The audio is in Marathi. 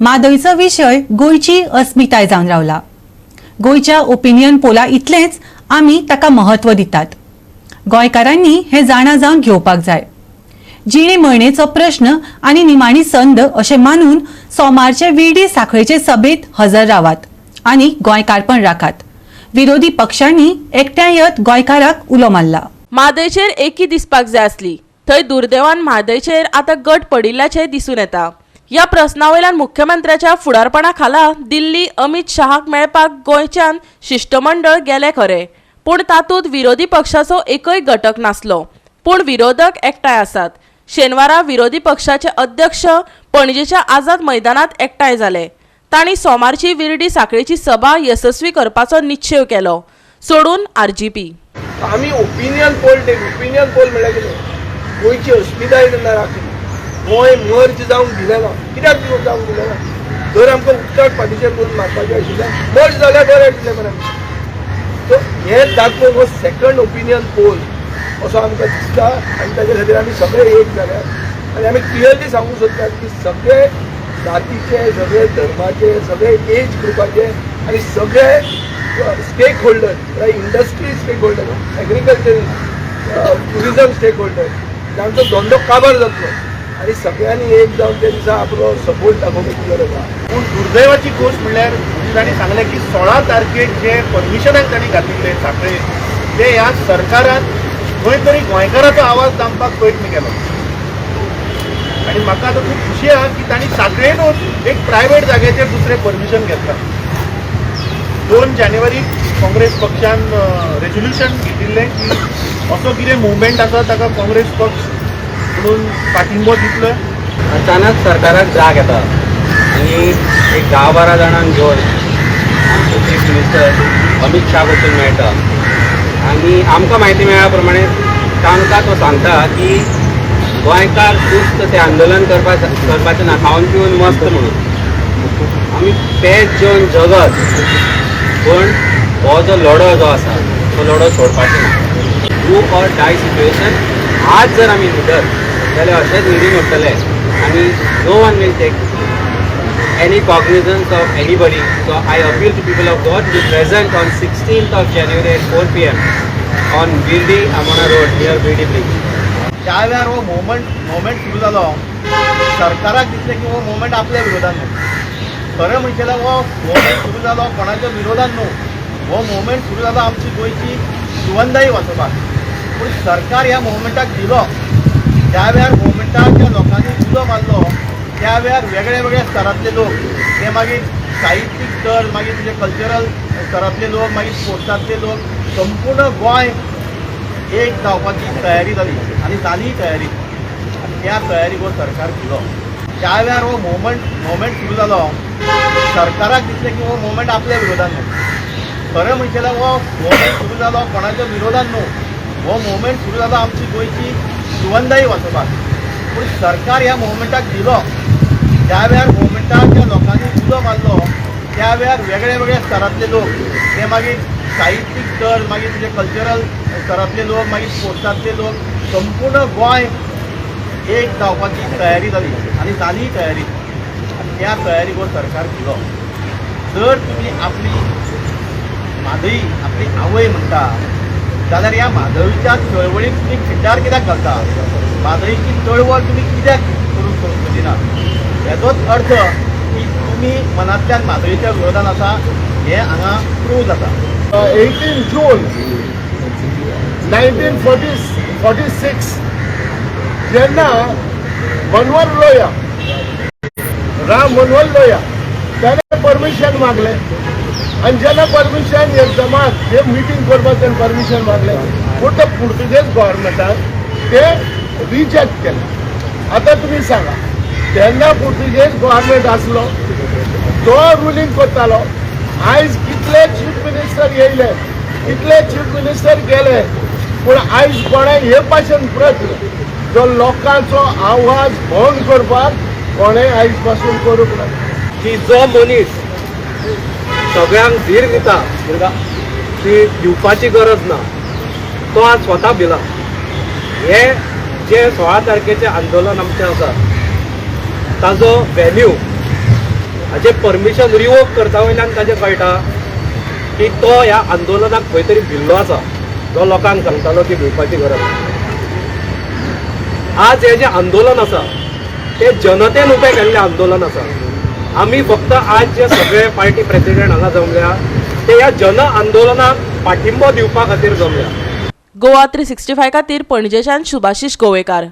म्हादयचो विषय गोयची अस्मिताय जावन रावला। गोयच्या ओपिनियन पोला इतलेच आमी ताका महत्व दितात। गोंयकारांनी हे जाणा जावन घेवपाक जाय। जिणे मळणेचो प्रश्न आनी निमाणी संद अशें मानून सोमारचे विडी साखळेचे सभेत हजर रावात आनी गोंयकारपण राखात। विरोधी पक्षांनी एकठांय येत गोंयकाराक उलो मारला। म्हादयचेर एकी दिसपाक जाय आसली, थंय दुर्दैवान म्हादयचेर आतां गट पडिल्ल्याचें दिसून येता। ह्या प्रस्नावयल्यान मुख्यमंत्र्याच्या फुडारपणा खाला दिल्ली अमित शहाक मेळपाक गोंयच्यान शिष्टमंडळ गेले खरे, पूण तातूंत विरोधी पक्षाचो एकय घटक नासलो, पूण विरोधक एकठांय आसात। शेनवारा विरोधी पक्षाचे अध्यक्ष पणजेच्या आझाद मैदानात एकठांय जाले। तांणी सोमारची विरडी साखळेची सभा यशस्वी करपाचो निश्चय केलो, सोडून आरजीपी। आम्ही ओपिनियन पोल म्हणल्यार कितें, गोंयची अस्मिताय तेन्ना राखली। गोंय मर्ज जावंक दिलें ना, कित्याक जावंक दिलें ना? जर आमकां उदकाक फाटीचेर करून मारपाचें आशिल्लें, मर्ज जाल्यार बरें आशिल्लें मरे। सो हें दाखोवंक हो सेकंड ओपिनियन पोल असो आमकां दिसता आनी ताचे खातीर आमी सगळे एक जाल्यात। आनी आमी क्लियरली सांगूंक सोदतात की सगळे जातीचे, सगळे धर्माचे, सगळे एज ग्रुपाचे आनी सगळे stakeholder, industry stakeholder, agriculture, tourism stakeholder, तांचो धंदो काबार जातलो आनी सगळ्यांनी एक जावन त्या दिसा आपलो सपोर्ट दाखोवपाची गरज आसा। पूण दुर्दैवाची गोष्ट म्हणल्यार तांणी सांगलें की 16 तारखेक जे परमिशनाक तांणी घातिल्ले साखळे ते ह्या सरकारान खंय तरी गोंयकाराचो आवाज दामपाक प्रयत्न केलो। आनी म्हाका आतां खूब खुशी आहा की तांणी साखळेनूच एक प्रायवेट जाग्याचेर दुसरें परमिशन घेतलां। 2 जानेवारीक काँग्रेस पक्षान रेझोल्युशन घेतिल्लें की असो कितें मुवमेंट आसा ताका काँग्रेस पक्ष म्हणून पाठिंबो दितलो। अचानक सरकाराक जाग येता आनी एक 10-12 जाणांक घेवन आमचो चीफ मिनिस्टर अमित शाह वचून मेळटा आनी आमकां म्हायती मेळ्ळ्या प्रमाणे तांकां तो सांगता की गोंयकार सुस्त ते आंदोलन करपाचें ना, खावन पिवन मस्त म्हणून आमी पेज जेवन जगत, पण हो जो लढो जो आसा तो लढो सोडपाचो ना। डू ऑर डाय सिच्युएशन, आज जर आमी न्हिदत जाल्यार अशेंच न्हिदून उठतले आनी no one will take any cognizance of anybody. So I appeal to people of God to be present on 16th of January at 4 p.m. on Birdi Amona Road near Birdi Bridge. ज्या वेळार हो मोमेंट सुरू जालो सरकाराक दिसलें की हो मोमेंट आपल्या विरोधान न्हू। खरें म्हणचे जाल्यार हो मोमेंट सुरू जालो कोणाच्या विरोधान न्हू, हो मोमेंट सुरू जालो आमची गोंयची जीवनदायी वाचोवपाक। पूण सरकार ह्या मोमेंटाक दिलो, ज्या वेळार मोमेंटाक त्या लोकांनी उलो मारलो त्या वेळार वेगळे वेगळे स्तरांतले लोक, ते मागीर साहित्यीक स्तर, मागीर तुजे कल्चरल स्तरांतले लोक, मागीर स्पोर्ट्सांतले लोक, संपूर्ण गोंय एक जावपाची तयारी जाली आनी जाली तयारी। आनी त्या तयारीक हो सरकार दिलो। ज्या वेळार हो मोमेंट सुरू जालो सरकाराक दिसलें की हो मोमेंट आपल्या विरोधान न्हू। खरें म्हणचे जाल्यार हो मोमेंट सुरू जालो कोणाच्या विरोधान न्हू, हो मोमेंट सुरू जालो आमची गोंयची जीवनदायी वाचोवपाक। पूण सरकार ह्या मोमेंटाक दिलो, ज्या वेळार मोमेंटाक त्या लोकांनी उलो मारलो त्या वेळार वेगळे वेगळे स्तरांतले लोक, ते मागीर साहित्यीक स्तर, मागीर तुजे कल्चरल स्तरांतले लोक, मागीर स्पोर्ट्सांतले लोक, संपूर्ण गोंय एक जावपाची तयारी जाली आनी जाली तयारी। आनी त्या तयारीक हो सरकार दिलो। जर तुमी आपली म्हादई, आपली आवय म्हणटा जाल्यार ह्या म्हादईच्या चळवळीक तुमी खिड्डार कित्याक घालता? म्हादईची चळवळ तुमी कित्याक करूंक सोदिना? हेचोच अर्थ की तुमी मनांतल्यान म्हादईच्या विरोधान आसा हें हांगा प्रूव जाता। 18 जून 1946 जेन्ना मनोहर लोहिया, राम मनोहर लोहिया त्याने परमिशन मागले आणि जेन्ना परमिशन जमात हे मिटींग करपाक त्याने परमिशन मागले, पूण ते पुर्तुगेज गव्हर्मेंटान ते रिजेक्ट केलें। आता तुम्ही सांगा, तेन्ना पुर्तुगेज गव्हर्मेंट आसलो तो रुलींग करतालो। आयज कितले चीफ मिनिस्टर येयले, कितले चीफ मिनिस्टर गेले, पूण आयज कोणें हे पासून प्रयत्न जो लोकांचो आवाज भंग करपाक कोणें आयज पासून करूंक ना। की जो मनीस सगळ्यांक धीर दिता ती दिवपाची गरज ना, तो आज स्वता भिला। हे जे 16 तारखेचे आंदोलन आमचें आसा ताजो व्हॅल्यू हाचे परमिशन रिवोक करता वयल्यान ताजें कळटा की तो ह्या आंदोलनाक खंय तरी भिल्लो आसा जो लोकांक सांगतालो की भिवपाची गरज ना. आज हे जें आंदोलन आसा तें जनतेन उपें केल्लें आंदोलन आसा. आमी फक्त आज जे सगळे पार्टी प्रेसिडेंट हांगा जमल्या ते ह्या जन आंदोलनाक पाठिंबो दिवपा खातीर जमल्या. गोवा 365 खातीर पणजेच्यान शुभाशीश गोवेकार.